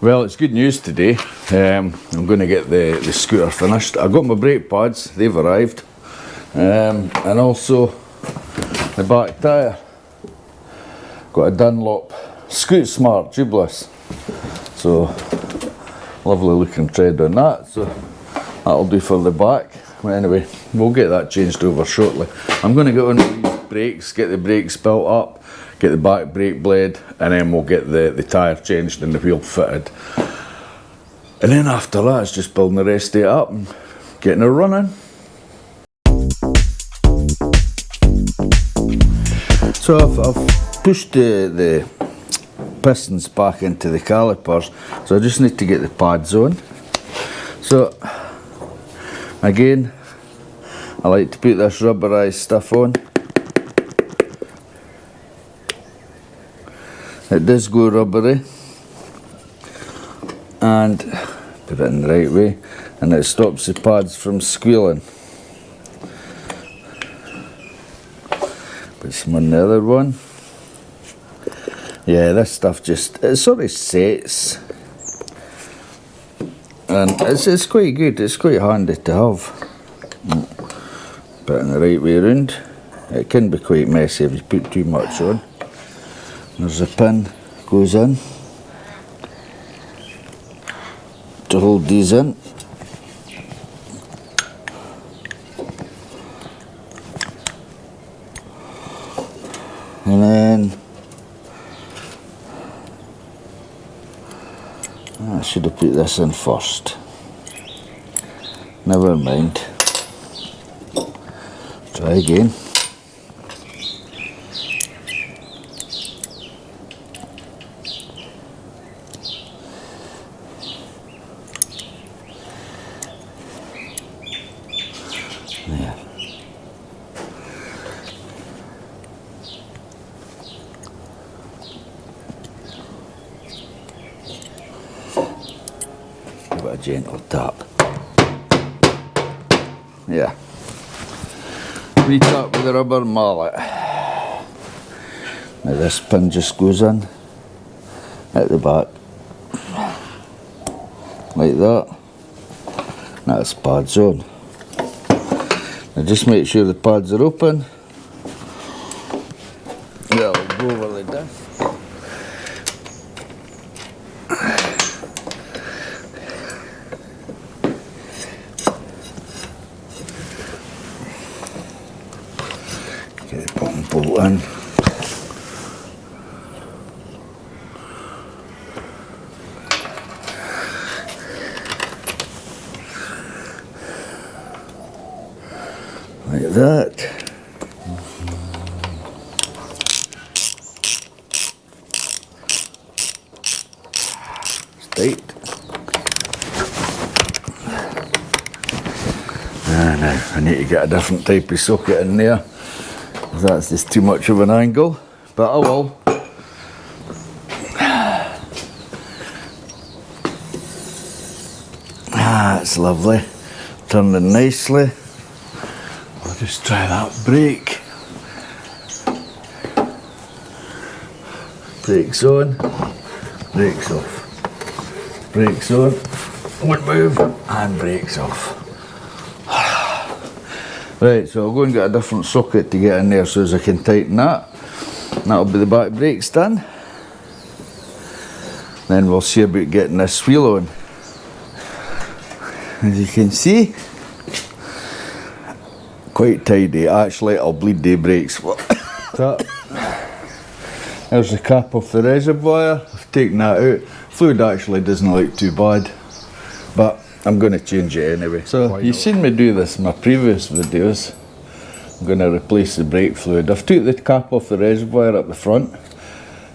Well, it's good news today. I'm going to get the scooter finished. I got my brake pads, they've arrived. And also the back tyre. Got a Dunlop Scoot Smart tubeless. So, lovely looking tread on that. So, that'll do for the back. But anyway, we'll get that changed over shortly. I'm going to get on these brakes, get the brakes built up, get the back brake blade, and then we'll get the tyre changed and the wheel fitted. And then after that, it's just building the rest of it up and getting it running. So I've pushed the pistons back into the calipers, so I just need to get the pads on. So again, I like to put this rubberized stuff on. It does go rubbery, and put it in the right way, and it stops the pads from squealing. Put some on the other one. Yeah, this stuff it sort of sets, and it's quite good, it's quite handy to have. Put it in the right way around. It can be quite messy if you put too much on. There's a pin goes in to hold these in. And then I should have put this in first. Never mind. Try again. There. Give it a gentle tap. Yeah. Retap with the rubber mallet. Now this pin just goes in at the back, like that. That's pads on. Now just make sure the pads are open. That'll go over like that. Get the bottom bolt in. Like that. It's tight. Now I need to get a different type of socket in there. That's just too much of an angle, but I will. That's lovely. Turning nicely. I'll just try that brake. Brakes on, brakes off. Brakes on, one move, and brakes off. Right, so I'll go and get a different socket to get in there so as I can tighten that. That'll be the back brakes done. Then we'll see about getting this wheel on. As you can see, quite tidy. Actually, I'll bleed the brakes. There's the cap off the reservoir. I've taken that out. Fluid actually doesn't look too bad, but I'm going to change it anyway. So you've seen me do this in my previous videos. I'm going to replace the brake fluid. I've took the cap off the reservoir at the front,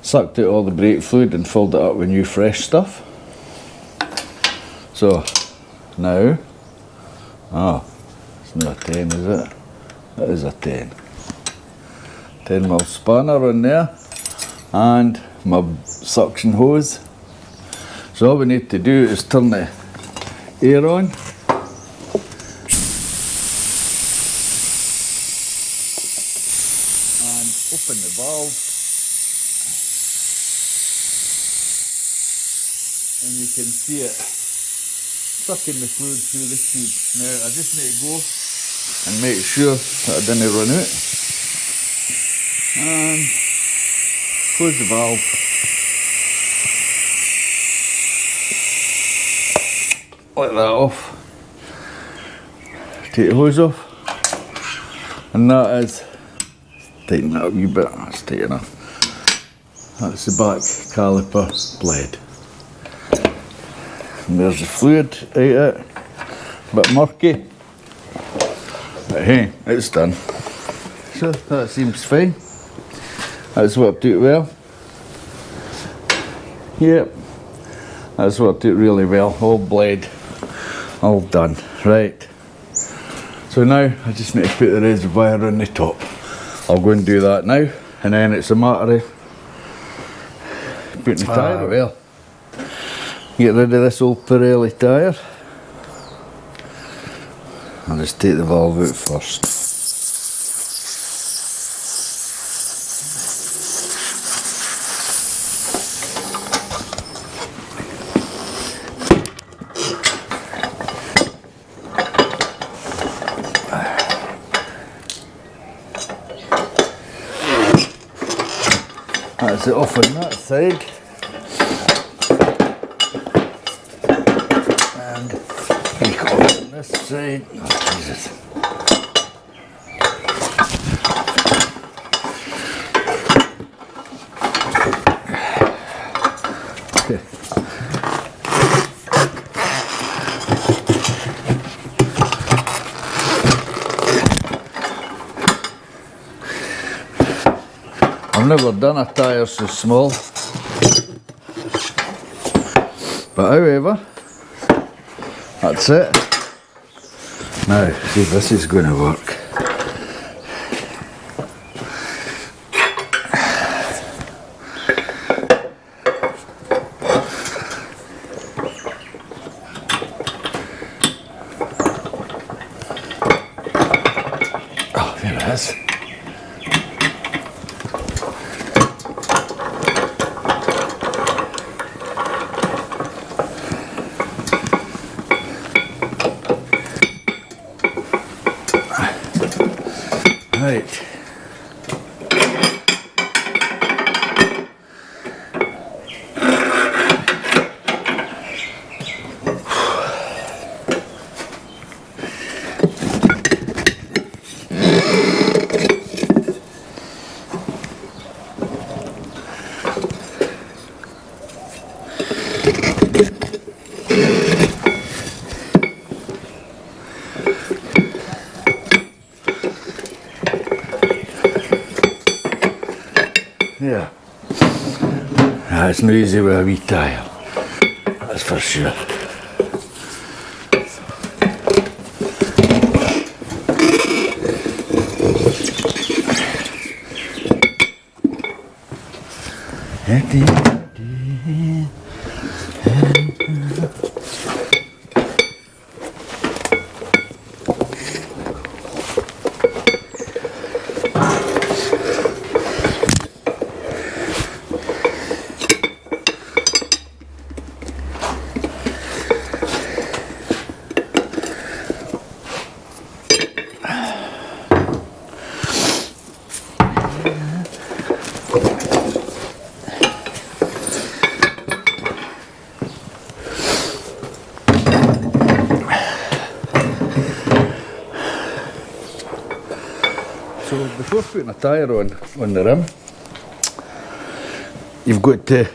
sucked out all the brake fluid and filled it up with new fresh stuff. So now, it's not a 10, is it? It is a 10. 10mm spanner on there, and my suction hose. So all we need to do is turn the air on, and open the valve. and you can see it sucking the fluid through the tube. Now I just need to go and make sure that I didn't run out. And close the valve. Let that off. Take the hose off. And that is, tighten that a wee bit, that's tight enough. That's the back caliper blade. And there's the fluid out it, a bit murky. But hey, it's done. So that seems fine. That's worked out well. Yep, that's worked out really well. Whole blade, all done. Right. So now I just need to put the reservoir on the top. I'll go and do that now, and then it's a matter of putting the tyre on. Well, get rid of this old Pirelli tyre. I'll just take the valve out first. That's it off on that side. And we go on this side. Oh, Jesus. Okay. I've never done a tyre so small, but however, that's it. Now, see if this is going to work. Oh, there it is. Right. Yeah, it's no easy with a wee tyre, that's for sure. So before putting a tyre on the rim, you've got to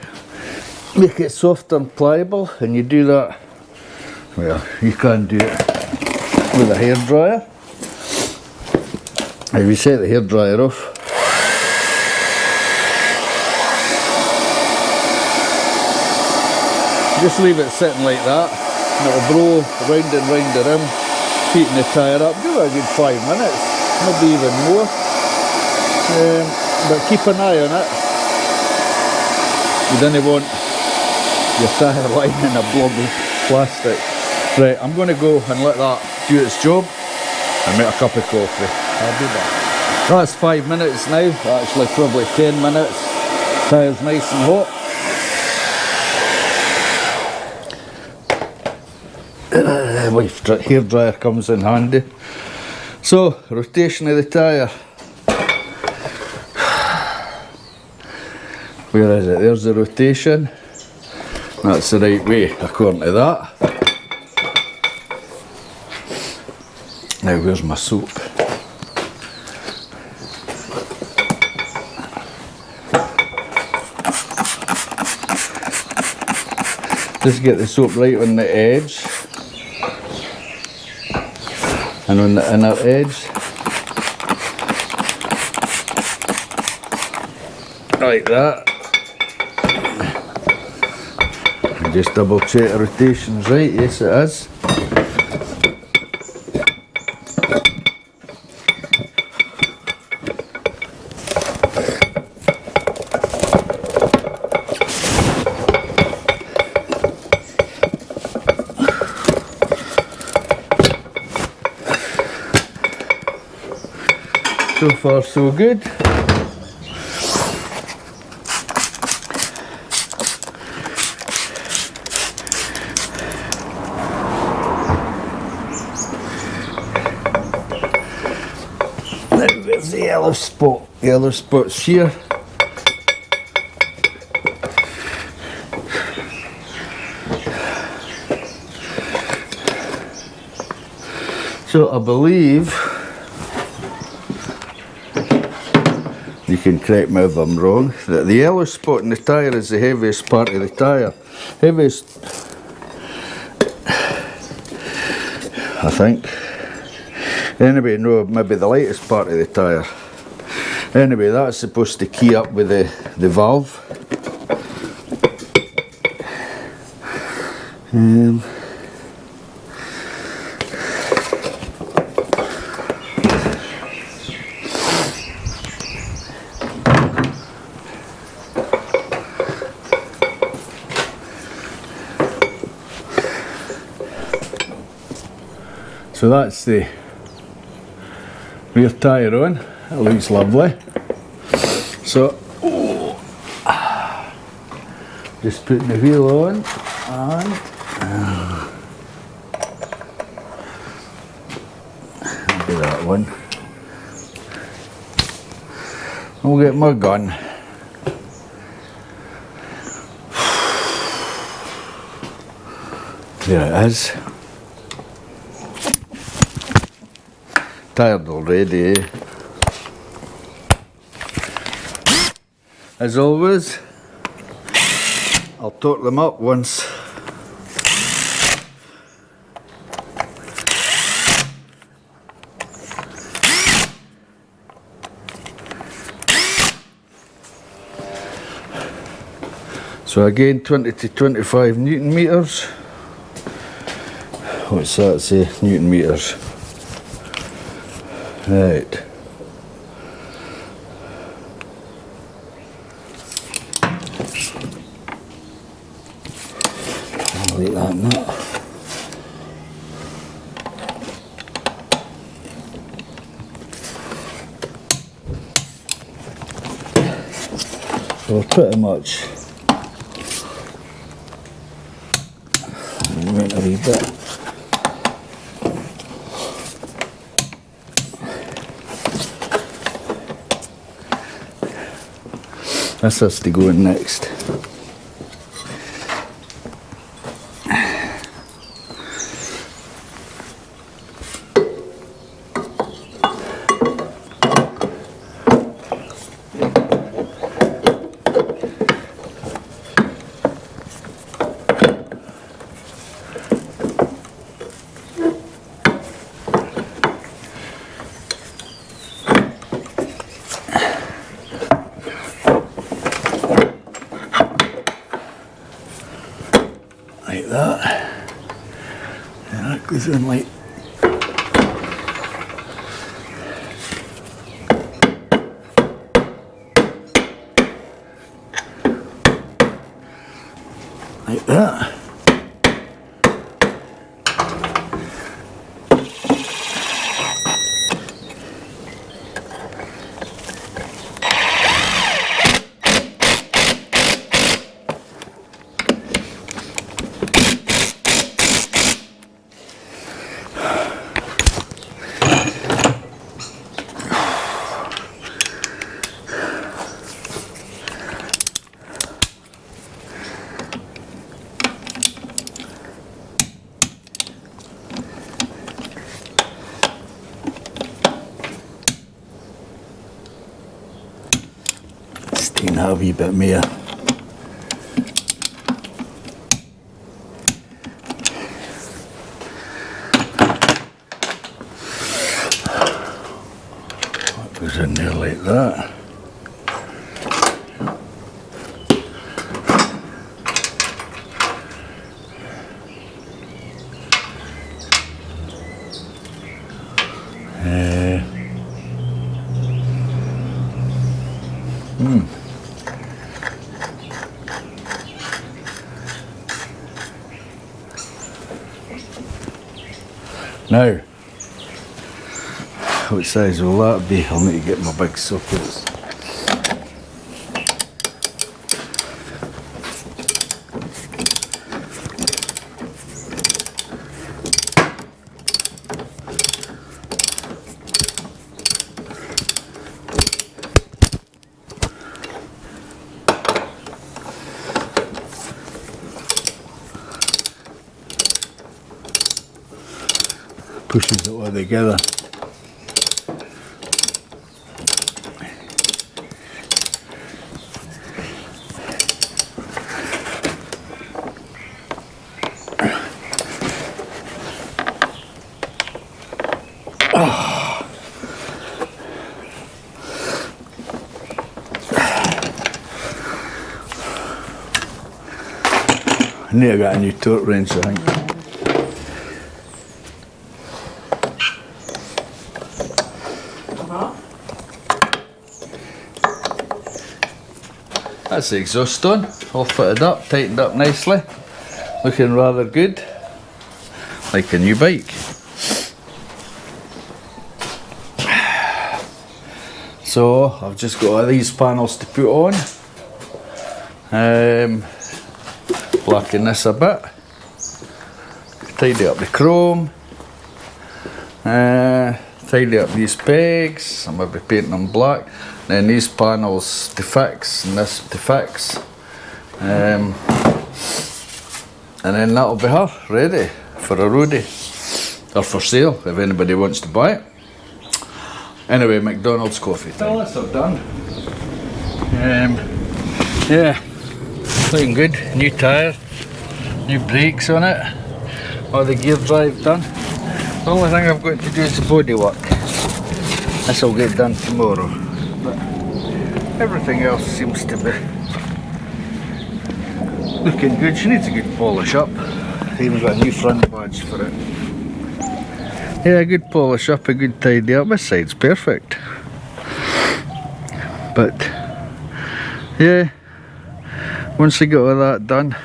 make it soft and pliable, and you do that, well, you can do it with a hairdryer. If you set the hairdryer off, just leave it sitting like that, and it'll blow round and round the rim, heating the tyre up. Do a good 5 minutes. Maybe even more, but keep an eye on it. You don't want your tyre lying in a blob of plastic. Right, I'm going to go and let that do its job and make a cup of coffee. I'll be back. That's 5 minutes now, actually probably 10 minutes. Tyre's nice and hot. My hairdryer comes in handy. So, rotation of the tyre. Where is it? There's the rotation. That's the right way according to that. Now where's my soap? Just get the soap right on the edge and on the inner edge. Like that. And just double check the rotation's right. Yes, it is. So far so good. Now there's the yellow spot. Yellow spot's here. So I believe, you can correct me if I'm wrong, that the yellow spot in the tyre is the heaviest part of the tyre. Heaviest, I think. Anyway, no, maybe the lightest part of the tyre. Anyway, that's supposed to key up with the valve. So that's the rear tyre on. It looks lovely. So, just putting the wheel on and do that one. I'll get my gun. There it is. Tired already, eh? As always, I'll torque them up once. So again, 20 to 25 Newton meters. What's that say? Newton meters. Right. I'll leave that nut. So pretty much went a wee bit. This has to go in next. Like that. And that goes in like that. that a wee bit more. That goes in there like that. Now, what size will that be? I'll need to get my big sockets. Pushes it all together. I need to get a new torque wrench, I think. That's the exhaust on, all fitted up, tightened up nicely, looking rather good, like a new bike. So I've just got all these panels to put on, blacken this a bit, tidy up the chrome, tidy up these pegs, I might be painting them black. Then these panels to fix and this to fix, and then that'll be her ready for a roadie or for sale if anybody wants to buy it. Anyway, McDonald's coffee time. Well, that's all done. Yeah, looking good. New tyre, new brakes on it, all the gear drive done. The only thing I've got to do is the body work. This will get done tomorrow. But everything else seems to be looking good. She needs a good polish up. Even got a new front badge for it. Yeah, a good polish up, a good tidy up. This side's perfect. But yeah, once I get all that done,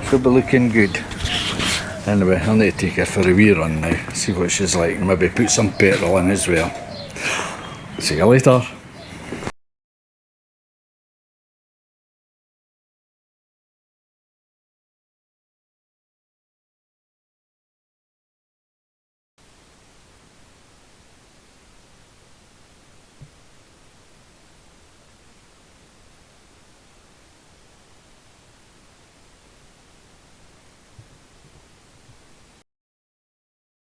she'll be looking good. Anyway, I'll need to take her for a wee run now, see what she's like, and maybe put some petrol in as well. See you later.